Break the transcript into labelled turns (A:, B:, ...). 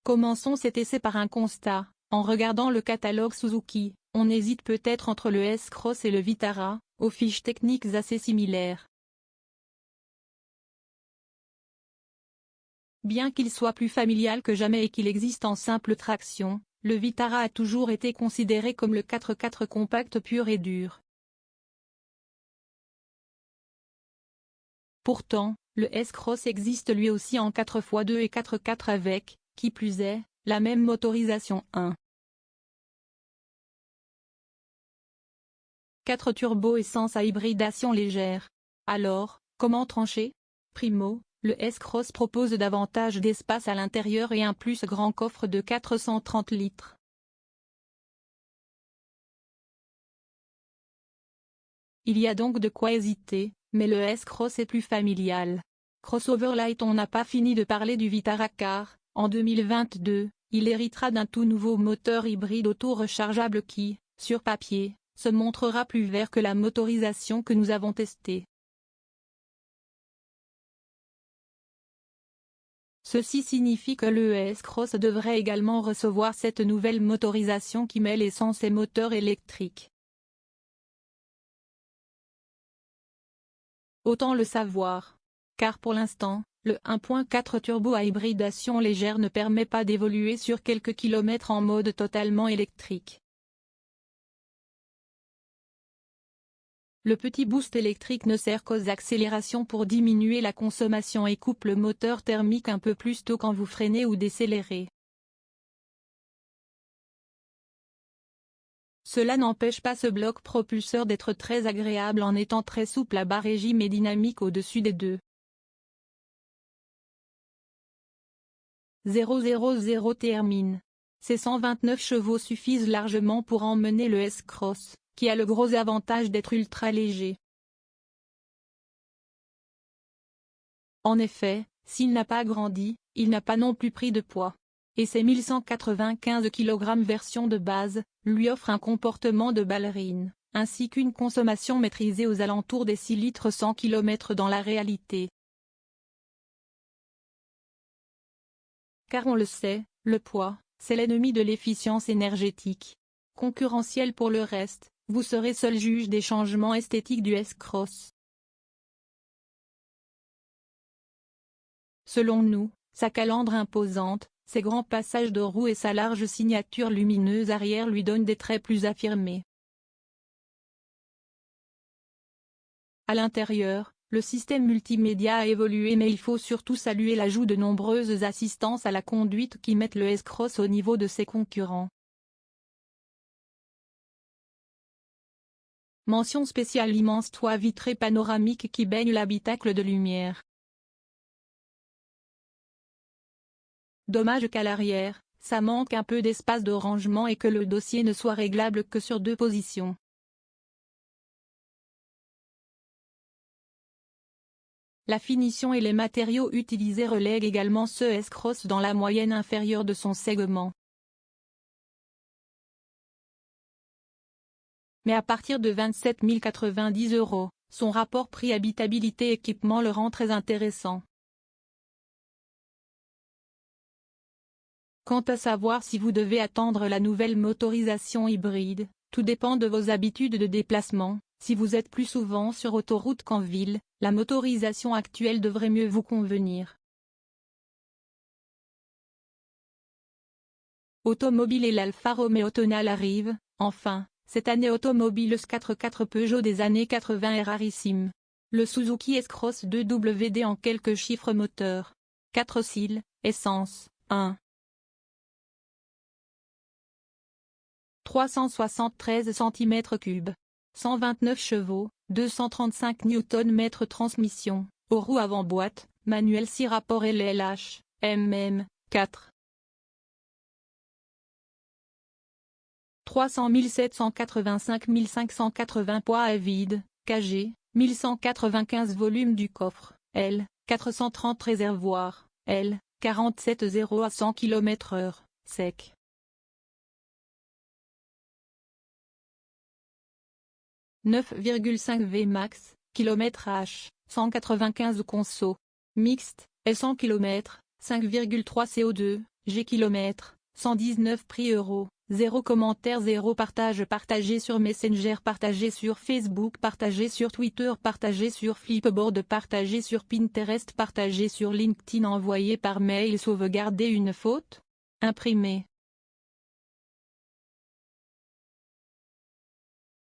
A: Commençons cet essai par un constat. En regardant le catalogue Suzuki, on hésite peut-être entre le S-Cross et le Vitara, aux fiches techniques assez similaires. Bien qu'il soit plus familial que jamais et qu'il existe en simple traction, le Vitara a toujours été considéré comme le 4x4 compact pur et dur. Pourtant, le S-Cross existe lui aussi en 4x2 et 4x4 avec, qui plus est, la même motorisation 1.4 turbo essence à hybridation légère. Alors, comment trancher? Primo, le S-Cross propose davantage d'espace à l'intérieur et un plus grand coffre de 430 litres. Il y a donc de quoi hésiter, mais le S-Cross est plus familial. Crossover Light. On n'a pas fini de parler du Vitara car, en 2022, il héritera d'un tout nouveau moteur hybride auto-rechargeable qui, sur papier, se montrera plus vert que la motorisation que nous avons testée. Ceci signifie que le S-Cross devrait également recevoir cette nouvelle motorisation qui mêle essence et moteur électrique. Autant le savoir. Car pour l'instant, le 1.4 turbo à hybridation légère ne permet pas d'évoluer sur quelques kilomètres en mode totalement électrique. Le petit boost électrique ne sert qu'aux accélérations pour diminuer la consommation et coupe le moteur thermique un peu plus tôt quand vous freinez ou décélérez. Cela n'empêche pas ce bloc propulseur d'être très agréable en étant très souple à bas régime et dynamique au-dessus des deux. 000 termine. Ces 129 chevaux suffisent largement pour emmener le S-Cross, qui a le gros avantage d'être ultra léger. En effet, s'il n'a pas grandi, il n'a pas non plus pris de poids. Et ses 1195 kg version de base, lui offre un comportement de ballerine, ainsi qu'une consommation maîtrisée aux alentours des 6 litres 100 km dans la réalité. Car on le sait, le poids, c'est l'ennemi de l'efficience énergétique. Concurrentiel pour le reste, vous serez seul juge des changements esthétiques du S-Cross. Selon nous, sa calandre imposante, ses grands passages de roues et sa large signature lumineuse arrière lui donnent des traits plus affirmés. À l'intérieur, le système multimédia a évolué mais il faut surtout saluer l'ajout de nombreuses assistances à la conduite qui mettent le S-Cross au niveau de ses concurrents. Mention spéciale l'immense toit vitré panoramique qui baigne l'habitacle de lumière. Dommage qu'à l'arrière, ça manque un peu d'espace de rangement et que le dossier ne soit réglable que sur 2 positions. La finition et les matériaux utilisés relèguent également ce S-Cross dans la moyenne inférieure de son segment. Mais à partir de 27 090 €, son rapport prix-habitabilité-équipement le rend très intéressant. Quant à savoir si vous devez attendre la nouvelle motorisation hybride, tout dépend de vos habitudes de déplacement. Si vous êtes plus souvent sur autoroute qu'en ville, la motorisation actuelle devrait mieux vous convenir. Automobile et l'Alfa Romeo Tonale arrivent, enfin, cette année automobile S4x4 Peugeot des années 80 est rarissime. Le Suzuki S-Cross 2WD en quelques chiffres moteurs. 4 cils, essence, 1. 373 cm3. 129 chevaux, 235 Nm transmission, aux roues avant boîte, manuel 6 rapports LLH, MM, 4. 300 785 580 poids à vide, kg, 1195 volume du coffre, L, 430 réservoirs, L, 47 0 à 100 km/h, sec. 9,5 Vmax, km/h, 195 conso. Mixte, et 100 km, 5,3 CO2, G km, 119 prix euros, 0 commentaire 0 partage partagé sur Messenger partagé sur Facebook partagé sur Twitter partagé sur Flipboard partagé sur Pinterest partagé sur LinkedIn envoyé par mail sauvegarder une faute imprimé